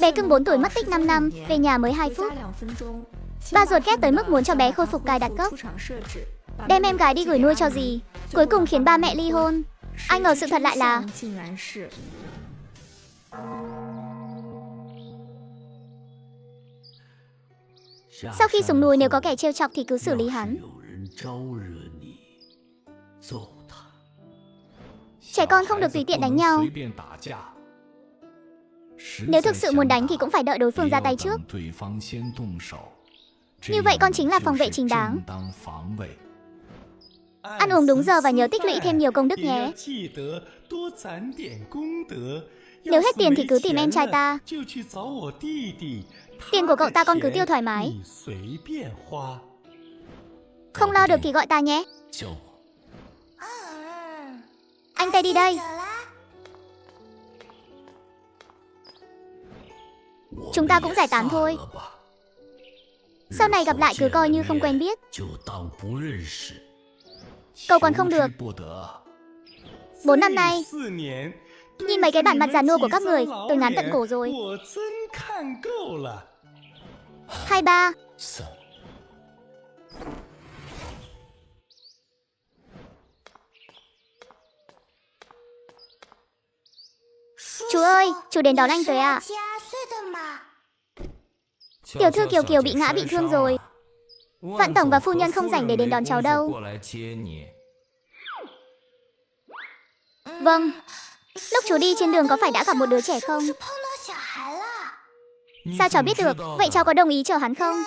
Bé cưng 4 tuổi mất tích 5 năm, về nhà mới 2 phút. Ba ruột ghét tới mức muốn cho bé khôi phục cài đặt gốc. Đem em gái đi gửi nuôi cho gì. Cuối cùng khiến ba mẹ ly hôn. Ai ngờ sự thật lại là sau khi xuống núi nếu có kẻ trêu chọc thì cứ xử lý hắn. Trẻ con không được tùy tiện đánh nhau. Nếu thực sự muốn đánh thì cũng phải đợi đối phương ra tay trước. Như vậy con chính là phòng vệ chính đáng. Ăn uống đúng giờ và nhớ tích lũy thêm nhiều công đức nhé. Nếu hết tiền thì cứ tìm em trai ta. Tiền của cậu ta con cứ tiêu thoải mái. Không lo được thì gọi ta nhé. Anh Tây đi đây. Chúng ta cũng giải tán thôi. Sau này gặp lại cứ coi như không quen biết. Cậu còn không được. 4 năm nay nhìn mấy cái bản mặt già nua của các người, tôi ngán tận cổ rồi. 2, 3. Chú ơi, chú đến đón anh tới à? Tiểu thư Kiều Kiều bị ngã bị thương rồi. Vạn tổng và phu nhân không rảnh để đến đón cháu đâu. Vâng. Lúc chú đi trên đường có phải đã gặp một đứa trẻ không? Sao cháu biết được? Vậy cháu có đồng ý chở hắn không?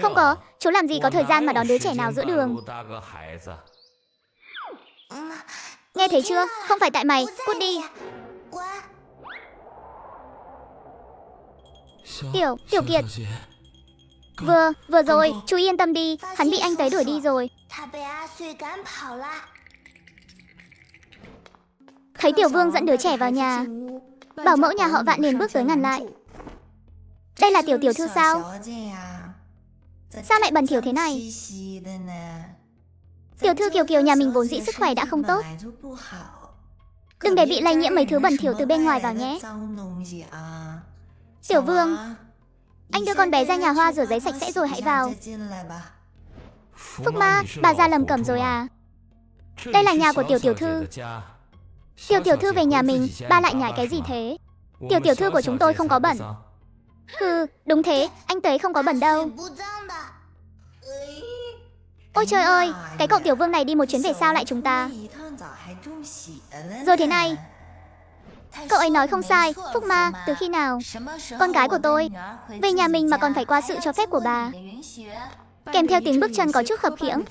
Không có, chú làm gì có thời gian mà đón đứa trẻ nào giữa đường. Nghe thấy chưa? Không phải tại mày, cút đi. Tiểu Kiệt. Vừa rồi, chú yên tâm đi, hắn bị anh Tấy đuổi đi rồi. Thấy Tiểu Vương dẫn đứa trẻ vào nhà, bảo mẫu nhà họ Vạn liền bước tới ngăn lại. Đây là tiểu thư sao? Sao lại bẩn thỉu thế này? Tiểu thư Kiều Kiều nhà mình vốn dĩ sức khỏe đã không tốt. Đừng để bị lây nhiễm mấy thứ bẩn thỉu từ bên ngoài vào nhé. Tiểu Vương, anh đưa con bé ra nhà hoa rửa giấy sạch sẽ rồi hãy vào. Phúc Ma, bà ra lầm cẩm rồi à? Đây là nhà của tiểu thư. Tiểu thư về nhà mình, ba lại nhảy cái gì thế? Tiểu thư của chúng tôi không có bẩn. Hừ, đúng thế, anh Tấy không có bẩn đâu. Ôi trời ơi, cái cậu Tiểu Vương này đi một chuyến về sao lại chúng ta? Rồi thế này. Cậu ấy nói không sai, Phúc Ma, từ khi nào? Con gái của tôi về nhà mình mà còn phải qua sự cho phép của bà. Kèm theo tiếng bước chân có chút khập khiễng.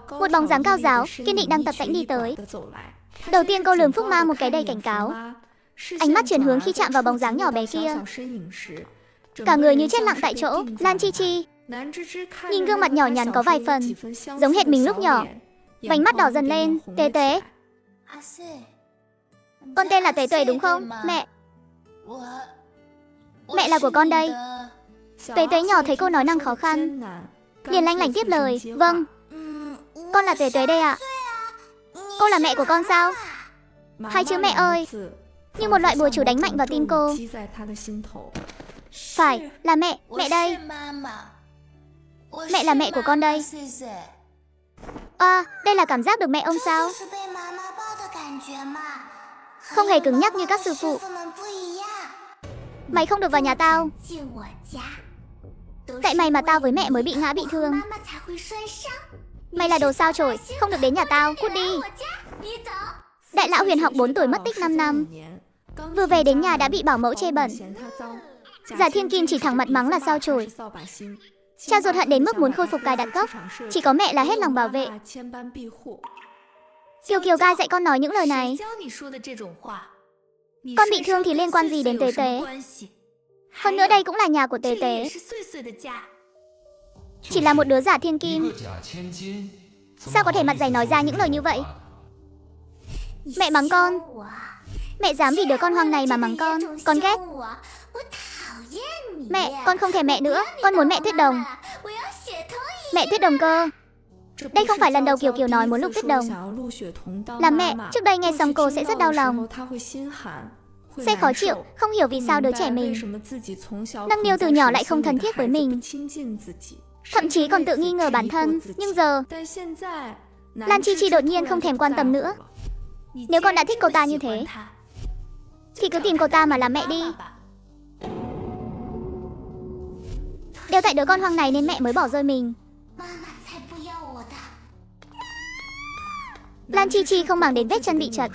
Một bóng dáng cao ráo, kiên định đang tập tễnh đi tới. Đầu tiên cô lườm Phúc Ma một cái đầy cảnh cáo. Ánh mắt chuyển hướng khi chạm vào bóng dáng nhỏ bé kia. Cả người như chết lặng tại chỗ. Lan Chi Chi nhìn gương mặt nhỏ nhắn có vài phần giống hệt mình lúc nhỏ. Vành mắt đỏ dần lên. Tế Tế. Con tên là Tuệ Tuệ đúng không? Mẹ. Mẹ là của con đây. Tuệ Tuệ nhỏ thấy cô nói năng khó khăn, liền lanh lảnh tiếp lời. Vâng, con là Tuệ Tuệ đây ạ. Cô là mẹ của con sao? Hai chữ mẹ ơi như một loại bùa chú đánh mạnh vào tim cô. Phải, là mẹ, mẹ đây. Mẹ là mẹ của con đây. À, đây là cảm giác được mẹ ôm sao? Không hề cứng nhắc như các sư phụ. Mày không được vào nhà tao. Tại mày mà tao với mẹ mới bị ngã bị thương. Mày là đồ sao chổi, không được đến nhà tao, cút đi. Đại lão Huyền Học 4 tuổi mất tích 5 năm. Vừa về đến nhà đã bị bảo mẫu chê bẩn. Giả Thiên Kim chỉ thẳng mặt mắng là sao chổi. Cha ruột hận đến mức muốn khôi phục cài đặt gốc. Chỉ có mẹ là hết lòng bảo vệ. Kiều Kiều gai dạy con nói những lời này. Con bị thương thì liên quan gì đến Tế Tế? Hơn nữa đây cũng là nhà của Tế Tế. Chỉ là một đứa giả thiên kim. Sao có thể mặt dày nói ra những lời như vậy? Mẹ mắng con. Mẹ dám vì đứa con hoang này mà mắng con ghét. Mẹ, con không thèm mẹ nữa. Con muốn mẹ Tuyết Đồng. Mẹ Tuyết Đồng cơ. Đây không phải lần đầu Kiều Kiều nói muốn lúc Tuyết Đồng làm mẹ. Trước đây nghe xong cô sẽ rất đau lòng, sẽ khó chịu, không hiểu vì sao đứa trẻ mình nâng niu từ nhỏ lại không thân thiết với mình, thậm chí còn tự nghi ngờ bản thân. Nhưng giờ Lan Chi Chi đột nhiên không thèm quan tâm nữa. Nếu con đã thích cô ta như thế thì cứ tìm cô ta mà làm mẹ đi. Đều tại đứa con hoang này nên mẹ mới bỏ rơi mình. Lan Chi Chi không màng đến vết chân bị trật,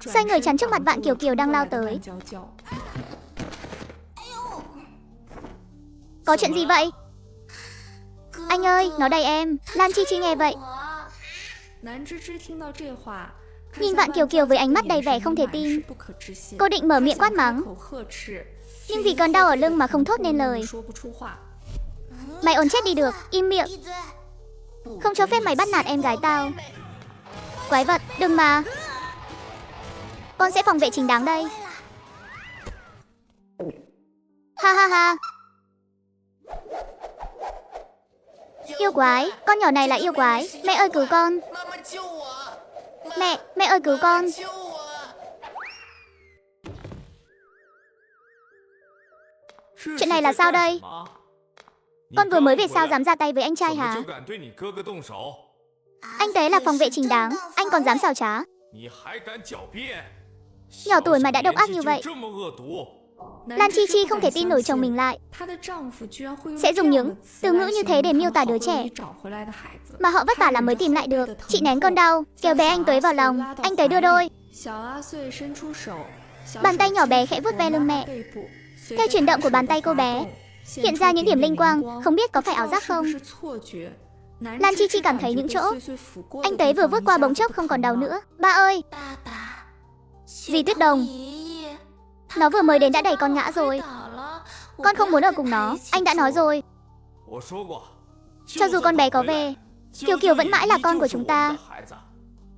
xoay người chắn trước mặt Vạn Kiều Kiều đang lao tới. Có chuyện gì vậy? Anh ơi, nó đẩy em. Lan Chi Chi nghe vậy, nhìn Vạn Kiều Kiều với ánh mắt đầy vẻ không thể tin. Cô định mở miệng quát mắng, nhưng vì cơn đau ở lưng mà không thốt nên lời. Mày ổn chết đi được, im miệng. Không cho phép mày bắt nạt em gái tao. Quái vật, đừng mà. Con sẽ phòng vệ chính đáng đây. Ha ha ha. Yêu quái, con nhỏ này là yêu quái. Mẹ ơi cứu con. Mẹ ơi cứu con. Chuyện này là sao đây? Con vừa mới về sao dám ra tay với anh trai hả? Anh Tế là phòng vệ chính đáng, anh còn dám xảo trá. Nhỏ tuổi mà đã độc ác như vậy. Lan Chi Chi không thể tin nổi chồng mình lại sẽ dùng những từ ngữ như thế để miêu tả đứa trẻ mà họ vất vả lắm mới tìm lại được. Chị nén cơn đau, kéo bé anh Tuế vào lòng. Anh Tuế đưa đôi bàn tay nhỏ bé khẽ vuốt ve lưng mẹ. Theo chuyển động của bàn tay cô bé hiện ra những điểm linh quang, không biết có phải ảo giác không. Lan Chi Chi cảm thấy những chỗ anh Tuế vừa vuốt qua bỗng chốc không còn đau nữa. Ba ơi! Dì Tuyết Đồng, nó vừa mới đến đã đẩy con ngã rồi. Con không muốn ở cùng nó, anh đã nói rồi. Cho dù con bé có về, Kiều Kiều vẫn mãi là con của chúng ta.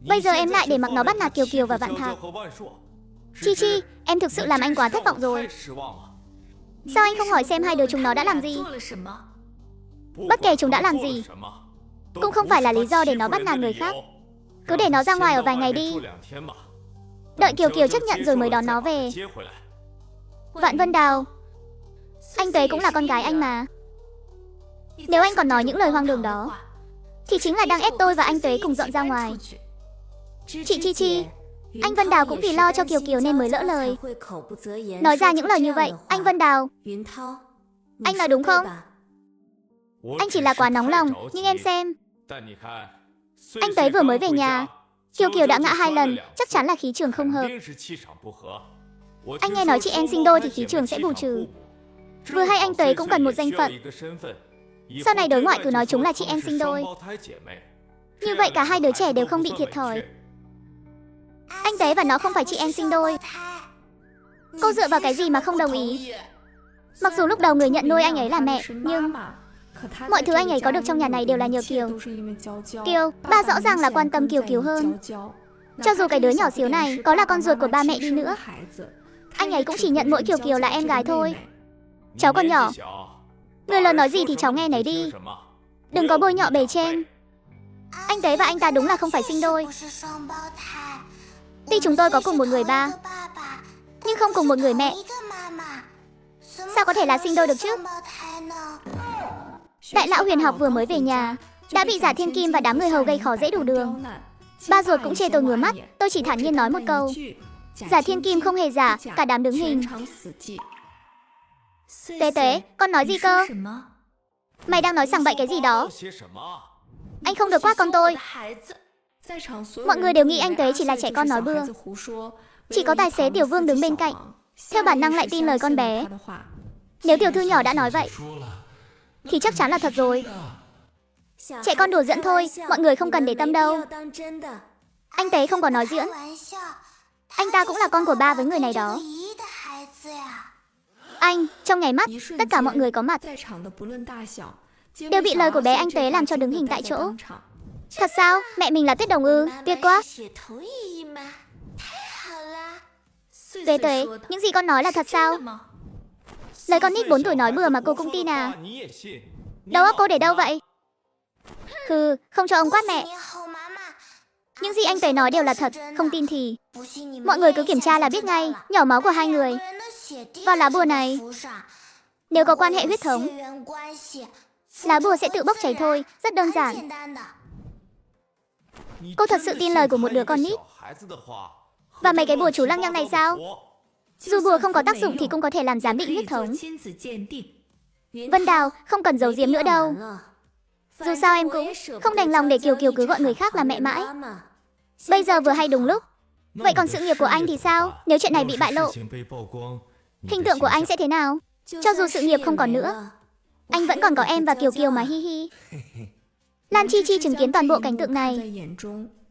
Bây giờ em lại để mặc nó bắt nạt Kiều Kiều và Vạn Thạc. Chi Chi, em thực sự làm anh quá thất vọng rồi. Sao anh không hỏi xem hai đứa chúng nó đã làm gì? Bất kể chúng đã làm gì cũng không phải là lý do để nó bắt nạt người khác. Cứ để nó ra ngoài ở vài ngày đi. Đợi Kiều Kiều chấp nhận rồi mới đón nó về. Vạn Vân Đào, anh Tuế cũng là con gái anh mà. Nếu anh còn nói những lời hoang đường đó thì chính là đang ép tôi và anh Tuế cùng dọn ra ngoài. Chị Chi Chi, anh Vân Đào cũng vì lo cho Kiều Kiều nên mới lỡ lời nói ra những lời như vậy. Anh Vân Đào, anh nói đúng không? Anh chỉ là quá nóng lòng, nhưng em xem, anh Tuế vừa mới về nhà, Kiều Kiều đã ngã 2 lần, chắc chắn là khí trường không hợp. Anh nghe nói chị em sinh đôi thì khí trường sẽ bù trừ. Vừa hay anh Tuế cũng cần một danh phận. Sau này đối ngoại cứ nói chúng là chị em sinh đôi. Như vậy cả hai đứa trẻ đều không bị thiệt thòi. Anh Tuế và nó không phải chị em sinh đôi. Cô dựa vào cái gì mà không đồng ý? Mặc dù lúc đầu người nhận nuôi anh ấy là mẹ, nhưng mọi thứ anh ấy có được trong nhà này đều là nhờ Kiều. Kiều, ba rõ ràng là quan tâm Kiều Kiều hơn. Cho dù cái đứa nhỏ xíu này có là con ruột của ba mẹ đi nữa, anh ấy cũng chỉ nhận mỗi Kiều Kiều là em gái thôi. Cháu còn nhỏ, người lớn nói gì thì cháu nghe nấy đi. Đừng có bôi nhọ bề trên. Anh Tế và anh ta đúng là không phải sinh đôi. Tuy chúng tôi có cùng một người ba, nhưng không cùng một người mẹ. Sao có thể là sinh đôi được chứ? Đại lão Huyền Học vừa mới về nhà đã bị Giả Thiên Kim và đám người hầu gây khó dễ đủ đường. Ba ruột cũng chê tôi ngứa mắt. Tôi chỉ thản nhiên nói một câu, Giả Thiên Kim không hề giả, cả đám đứng hình. Tế Tế, con nói gì cơ? Mày đang nói sằng bậy cái gì đó? Anh không được quát con tôi. Mọi người đều nghĩ anh Tế chỉ là trẻ con nói bừa. Chỉ có tài xế Tiểu Vương đứng bên cạnh, theo bản năng lại tin lời con bé. Nếu tiểu thư nhỏ đã nói vậy thì chắc chắn là thật rồi. Trẻ con đùa giỡn thôi, mọi người không cần để tâm đâu. Anh Tế không có nói giỡn. Anh ta cũng là con của ba với người này đó. Anh, trong nháy mắt, tất cả mọi người có mặt đều bị lời của bé anh Tế làm cho đứng hình tại chỗ. Thật sao? Mẹ mình là Tuyết Đồng ư? Tuyệt quá. Tuế Tuế, những gì con nói là thật sao? Lời con nít 4 tuổi nói bừa mà cô cũng tin à? Đầu óc cô để đâu vậy? Hừ, không cho ông quát mẹ. Những gì anh Tuệ nói đều là thật, không tin thì mọi người cứ kiểm tra là biết ngay, nhỏ máu của hai người vào lá bùa này. Nếu có quan hệ huyết thống, lá bùa sẽ tự bốc cháy thôi, rất đơn giản. Cô thật sự tin lời của một đứa con nít? Và mấy cái bùa chú lăng nhăng này sao? Dù bùa không có tác dụng thì cũng có thể làm giám định huyết thống. Vân Đào, không cần giấu giếm nữa đâu. Dù sao em cũng không đành lòng để Kiều Kiều cứ gọi người khác là mẹ mãi. Bây giờ vừa hay đúng lúc. Vậy còn sự nghiệp của anh thì sao? Nếu chuyện này bị bại lộ, hình tượng của anh sẽ thế nào? Cho dù sự nghiệp không còn nữa, anh vẫn còn có em và Kiều Kiều mà, hi hi. Lan Chi Chi chứng kiến toàn bộ cảnh tượng này,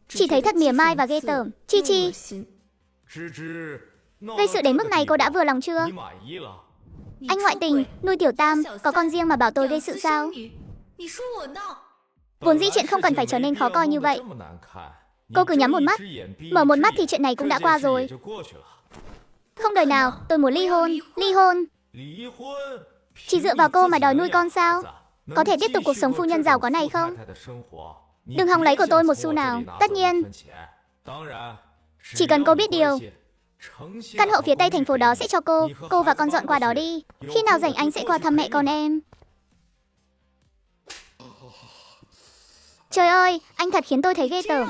chỉ thấy thật mỉa mai và ghê tởm. Chi Chi, gây sự đến mức này cô đã vừa lòng chưa? Anh ngoại tình, nuôi tiểu tam, có con riêng mà bảo tôi gây sự sao? Vốn dĩ chuyện không cần phải trở nên khó coi như vậy. Cô cứ nhắm một mắt, mở một mắt thì chuyện này cũng đã qua rồi. Không đời nào, tôi muốn ly hôn. Ly hôn? Chỉ dựa vào cô mà đòi nuôi con sao? Có thể tiếp tục cuộc sống phu nhân giàu có này không? Đừng hòng lấy của tôi một xu nào. Tất nhiên, chỉ cần cô biết điều, căn hộ phía tây thành phố đó sẽ cho cô và con dọn qua đó đi. Khi nào rảnh anh sẽ qua thăm mẹ con em. Trời ơi, anh thật khiến tôi thấy ghê tởm.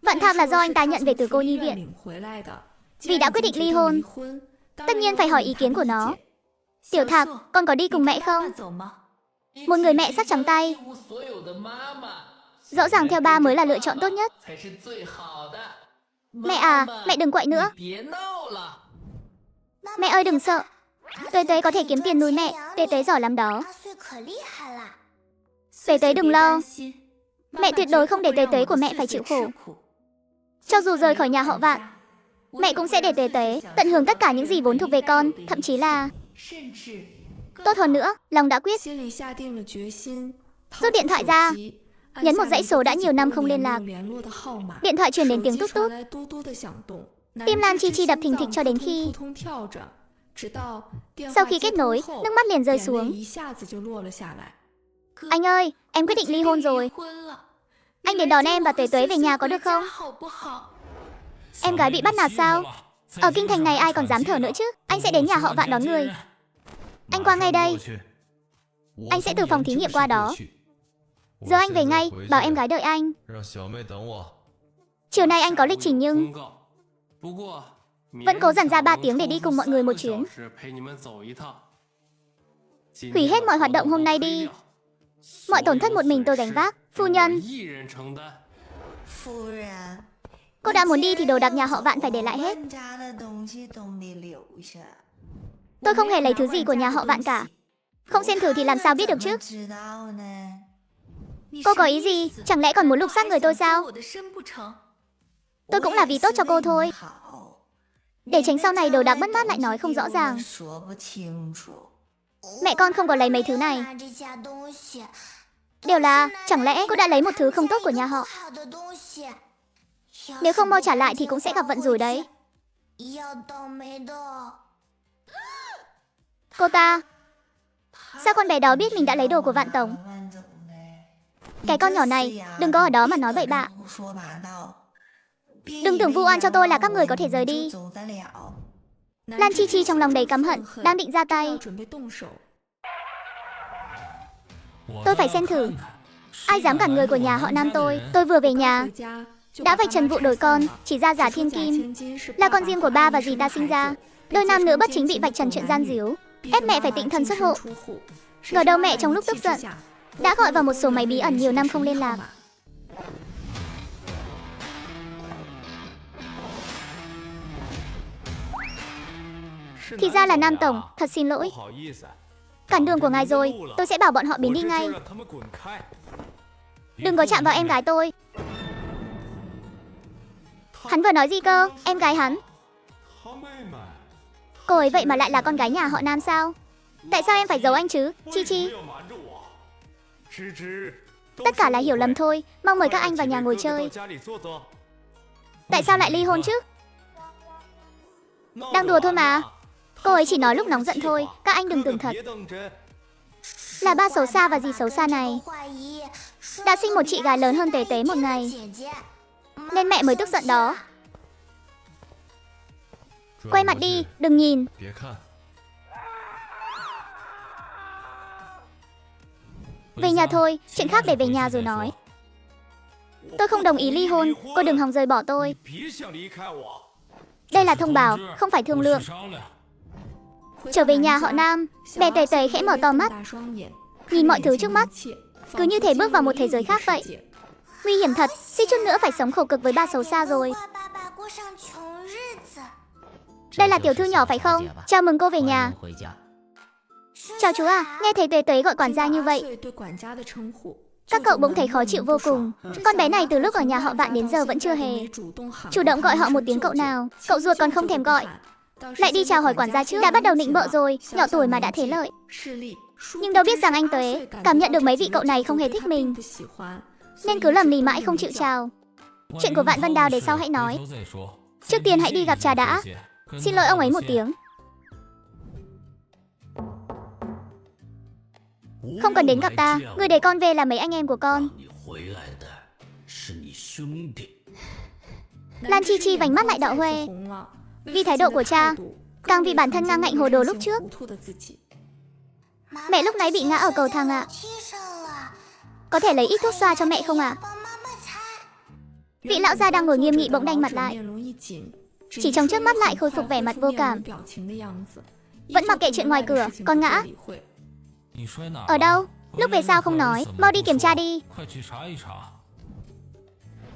Vạn Thạc là do anh ta nhận về từ cô nhi viện. Vì đã quyết định ly hôn, tất nhiên phải hỏi ý kiến của nó. Tiểu Thạc, con có đi cùng mẹ không? Một người mẹ sắc trắng tay. Rõ ràng theo ba mới là lựa chọn tốt nhất. Mẹ à, mẹ đừng quậy nữa. Mẹ ơi đừng sợ. Tuế Tuế có thể kiếm tiền nuôi mẹ. Tuế Tuế giỏi lắm đó. Tuế Tuế đừng lo. Mẹ tuyệt đối không để Tuế Tuế của mẹ phải chịu khổ. Cho dù rời khỏi nhà họ Vạn, mẹ cũng sẽ để Tuế Tuế tận hưởng tất cả những gì vốn thuộc về con. Thậm chí là tốt hơn nữa, lòng đã quyết. Rút điện thoại ra, nhấn một dãy số đã nhiều năm không liên lạc. Điện thoại truyền đến tiếng tút tút. Tim Lan Chi Chi đập thình thịch cho đến khi sau khi kết nối, nước mắt liền rơi xuống. Anh ơi, em quyết định ly hôn rồi. Anh đến đón em và Tuế Tuế về nhà có được không? Em gái bị bắt nạt sao? Ở kinh thành này ai còn dám thở nữa chứ? Anh sẽ đến nhà họ Vạn đón người. Anh qua ngay đây. Anh sẽ từ phòng thí nghiệm qua đó. Giờ anh về ngay, bảo em gái đợi anh. Chiều nay anh có lịch trình nhưng vẫn cố dành ra 3 tiếng để đi cùng mọi người một chuyến. Hủy hết mọi hoạt động hôm nay đi. Mọi tổn thất một mình tôi gánh vác. Phu nhân, cô đã muốn đi thì đồ đạc nhà họ Vạn phải để lại hết. Tôi không hề lấy thứ gì của nhà họ Vạn cả. Không xem thử thì làm sao biết được chứ? Cô có ý gì? Chẳng lẽ còn muốn lục soát người tôi sao? Tôi cũng là vì tốt cho cô thôi. Để tránh sau này đồ đạc mất mát lại nói không rõ ràng. Mẹ con không có lấy mấy thứ này. Điều là, chẳng lẽ cô đã lấy một thứ không tốt của nhà họ? Nếu không mau trả lại thì cũng sẽ gặp vận rủi đấy. Cô ta, sao con bé đó biết mình đã lấy đồ của Vạn Tổng? Cái con nhỏ này, đừng có ở đó mà nói bậy bạ. Đừng tưởng vu oan cho tôi là các người có thể rời đi. Lan Chi Chi trong lòng đầy căm hận, đang định ra tay. Tôi phải xem thử. Ai dám cản người của nhà họ Nam tôi? Tôi vừa về nhà đã vạch trần vụ đổi con, chỉ ra Giả Thiên Kim là con riêng của ba và dì ta sinh ra. Đôi nam nữ bất chính bị vạch trần chuyện gian díu, ép mẹ phải tịnh thân xuất hộ. Ngờ đâu mẹ trong lúc tức giận đã gọi vào một số máy bí ẩn nhiều năm không liên lạc. Thì ra là Nam Tổng, thật xin lỗi. Cản đường của ngài rồi, tôi sẽ bảo bọn họ biến đi ngay. Đừng có chạm vào em gái tôi. Hắn vừa nói gì cơ? Em gái hắn? Cô ấy vậy mà lại là con gái nhà họ Nam sao? Tại sao em phải giấu anh chứ, Chi Chi? Tất cả là hiểu lầm thôi, mong mời các anh vào nhà ngồi chơi. Tại sao lại ly hôn chứ? Đang đùa thôi mà. Cô ấy chỉ nói lúc nóng giận thôi, các anh đừng tưởng thật. Là ba xấu xa và dì xấu xa này đã sinh một chị gái lớn hơn Tế Tế một ngày, nên mẹ mới tức giận đó. Quay mặt đi, đừng nhìn. Về nhà thôi, chuyện khác để về nhà rồi nói. Tôi không đồng ý ly hôn, cô đừng hòng rời bỏ tôi. Đây là thông báo, không phải thương lượng. Trở về nhà họ Nam, bé Tế Tế khẽ mở to mắt, nhìn mọi thứ trước mắt, cứ như thể bước vào một thế giới khác vậy. Nguy hiểm thật, suýt chút nữa phải sống khổ cực với ba xấu xa rồi. Đây là tiểu thư nhỏ phải không? Chào mừng cô về nhà. Chào chú à, nghe thấy Tế Tế gọi quản gia như vậy, các cậu bỗng thấy khó chịu vô cùng. Con bé này từ lúc ở nhà họ Vạn đến giờ vẫn chưa hề chủ động gọi họ một tiếng cậu nào. Cậu ruột còn không thèm gọi, lại đi chào hỏi quản gia trước. Đã bắt đầu nịnh bợ rồi, nhỏ tuổi mà đã thế lợi. Nhưng đâu biết rằng anh Tuế cảm nhận được mấy vị cậu này không hề thích mình, nên cứ lầm lì mãi không chịu chào. Chuyện của Vạn Vân Đào để sau hãy nói. Trước tiên hãy đi gặp cha đã. Xin lỗi ông ấy một tiếng. Không cần đến gặp ta, người để con về là mấy anh em của con. Lan Chi Chi vành mắt lại đỏ hoe, vì thái độ của cha, càng vì bản thân ngang ngạnh hồ đồ lúc trước. Mẹ lúc nãy bị ngã ở cầu thang ạ. Có thể lấy ít thuốc xoa cho mẹ không ạ? Vị lão gia đang ngồi nghiêm nghị bỗng đanh mặt lại, chỉ trong chớp mắt lại khôi phục vẻ mặt vô cảm. Vẫn mặc kệ chuyện ngoài cửa, con ngã. Ở đâu? Lúc về sao không nói? Mau đi kiểm tra đi.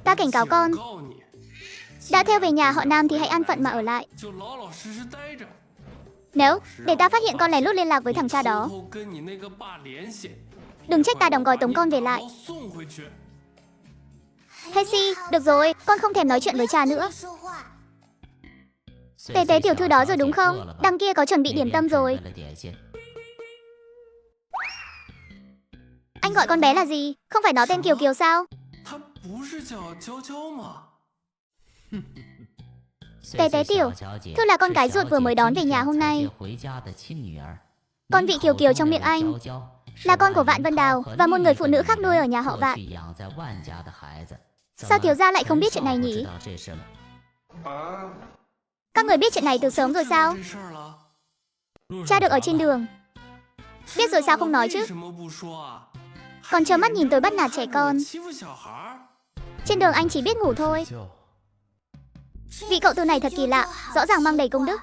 Ta cảnh cáo con, đã theo về nhà họ Nam thì hãy an phận mà ở lại. Nếu để ta phát hiện con lén lút liên lạc với thằng cha đó, đừng trách ta đóng gói tống con về lại. Hesi, được rồi, con không thèm nói chuyện với cha nữa. Tế Tế tiểu thư đó rồi đúng không? Đằng kia có chuẩn bị điểm tâm rồi. Anh gọi con bé là gì? Không phải nó tên Kiều Kiều sao? Tế Tế tiểu thư là con gái ruột vừa mới đón về nhà hôm nay. Con vị Kiều Kiều trong miệng anh là con của Vạn Vân Đào và một người phụ nữ khác nuôi ở nhà họ Vạn. Sao thiếu gia lại không biết chuyện này nhỉ? Các người biết chuyện này từ sớm rồi sao? Cha được ở trên đường. Biết rồi sao không nói chứ? Còn trơ mắt nhìn tôi bắt nạt trẻ con. Trên đường anh chỉ biết ngủ thôi. Vị cậu tư này thật kỳ lạ, rõ ràng mang đầy công đức.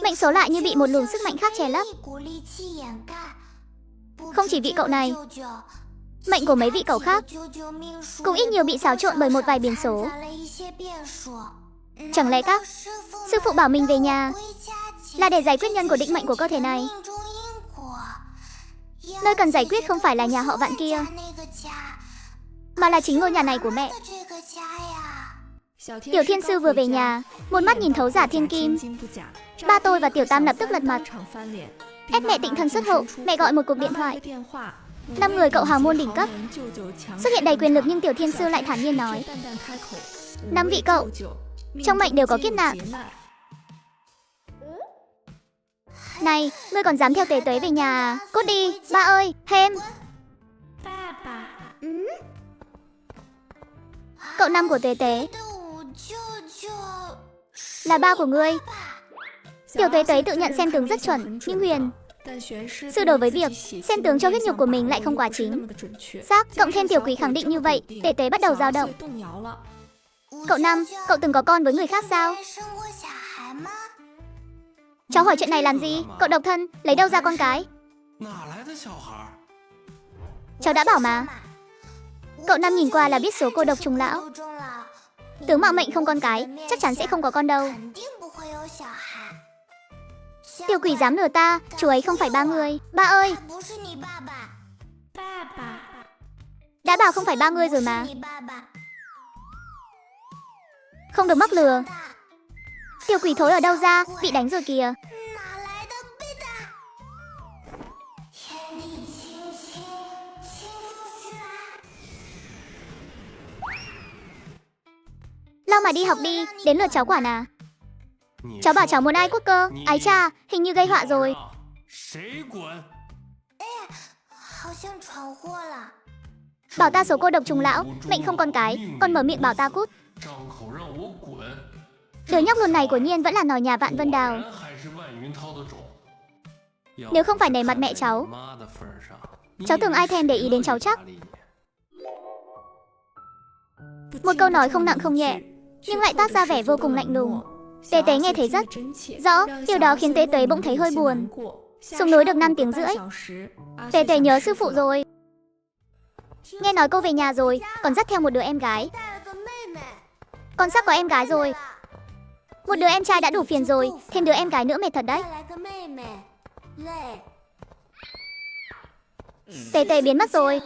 Mệnh số lại như bị một luồng sức mạnh khác che lấp. Không chỉ vị cậu này, mệnh của mấy vị cậu khác cũng ít nhiều bị xáo trộn bởi một vài biến số. Chẳng lẽ các sư phụ bảo mình về nhà là để giải quyết nhân của định mệnh của cơ thể này? Nơi cần giải quyết không phải là nhà họ Vạn kia, mà là chính ngôi nhà này của mẹ. Tiểu Thiên Sư vừa về nhà, một mắt nhìn thấu giả thiên kim. Ba tôi và Tiểu Tam lập tức lật mặt, ép mẹ tịnh thân xuất hộ. Mẹ gọi một cuộc điện thoại. 5 người cậu hào môn đỉnh cấp xuất hiện đầy quyền lực, nhưng Tiểu Thiên Sư lại thản nhiên nói 5 vị cậu trong mệnh đều có kiếp nạn. Này, ngươi còn dám theo Tế Tế về nhà à? Cút đi, ba ơi, Hem. Cậu Năm của Tế Tế là ba của ngươi. Tiểu Tế Tế tự nhận xem tướng rất chuẩn, nhưng Huyền Sư đối với việc xem tướng cho huyết nhục của mình lại không quá chính xác, cộng thêm Tiểu Quỷ khẳng định như vậy, Tế Tế bắt đầu dao động. Cậu Năm, cậu từng có con với người khác sao? Cháu hỏi chuyện này làm gì? Cậu độc thân, lấy đâu ra con cái? Cháu đã bảo mà. Cậu Năm nhìn qua là biết số cô độc trùng lão. Tướng mạo mệnh không con cái, chắc chắn sẽ không có con đâu. Tiểu Quỷ dám lừa ta, chú ấy không phải ba người. Ba ơi! Đã bảo không phải ba người rồi mà. Không được mắc lừa. Tiểu Quỷ thối ở đâu ra, bị đánh rồi kìa. Lo mà đi học đi, đến lượt cháu Quản à. Cháu bảo cháu muốn ai quốc cơ. Ái cha, hình như gây họa rồi. Bảo ta số cô độc trùng lão, mệnh không con cái, còn mở miệng bảo ta cút. Đứa nhóc luôn này của Nhiên vẫn là nòi nhà Vạn Vân Đào. Nếu không phải nể mặt mẹ cháu tưởng ai thèm để ý đến cháu chắc. Một câu nói không nặng không nhẹ, nhưng lại toát ra vẻ vô cùng lạnh lùng. Tế Tế nghe thấy rất rõ, điều đó khiến Tế Tế bỗng thấy hơi buồn. Xuống núi được 5 tiếng rưỡi, Tế Tế nhớ sư phụ rồi. Nghe nói cô về nhà rồi, còn dắt theo một đứa em gái. Con sắp có em gái rồi. Một đứa em trai đã đủ phiền rồi, thêm đứa em gái nữa mệt thật đấy. Tế Tế biến mất rồi.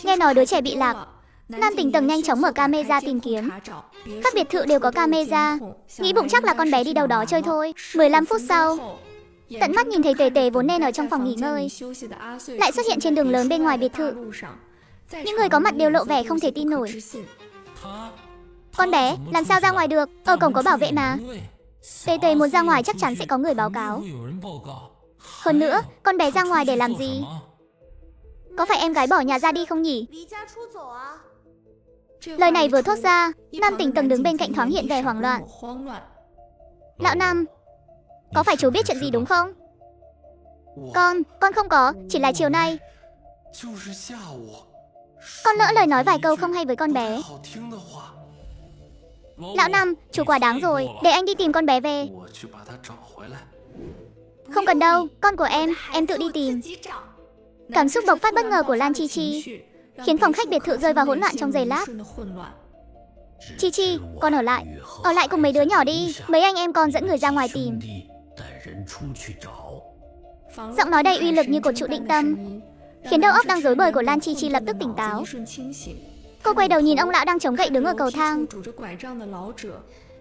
Nghe nói đứa trẻ bị lạc, Nam Tỉnh Tầng nhanh chóng mở camera tìm kiếm. Các biệt thự đều có camera, nghĩ bụng chắc là con bé đi đâu đó chơi thôi. 15 phút sau, tận mắt nhìn thấy Tế Tế vốn nên ở trong phòng nghỉ ngơi, lại xuất hiện trên đường lớn bên ngoài biệt thự. Những người có mặt đều lộ vẻ không thể tin nổi. Con bé, làm sao ra ngoài được? Ở cổng có bảo vệ mà. Tế Tế muốn ra ngoài chắc chắn sẽ có người báo cáo. Hơn nữa, con bé ra ngoài để làm gì? Có phải em gái bỏ nhà ra đi không nhỉ? Lời này vừa thốt ra, Nam Tỉnh Tầng đứng bên cạnh thoáng hiện vẻ hoảng loạn. Lão Nam, có phải chú biết chuyện gì đúng không? Con không có, chỉ là chiều nay. Con lỡ lời nói vài câu không hay với con bé. Lão Năm, chú quá đáng rồi, để anh đi tìm con bé về. Không cần đâu, con của em tự đi tìm. Cảm xúc bộc phát bất ngờ của Lan Chi Chi khiến phòng khách biệt thự rơi vào hỗn loạn trong giây lát. Chi Chi, con ở lại cùng mấy đứa nhỏ đi, mấy anh em con dẫn người ra ngoài tìm. Giọng nói đầy uy lực như cột trụ định tâm, khiến đầu óc đang rối bời của Lan Chi Chi lập tức tỉnh táo. Cô quay đầu nhìn ông lão đang chống gậy đứng ở cầu thang,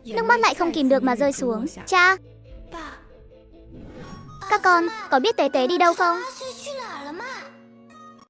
nước mắt lại không kìm được mà rơi xuống. Cha, các con có biết Tế Tế đi đâu không?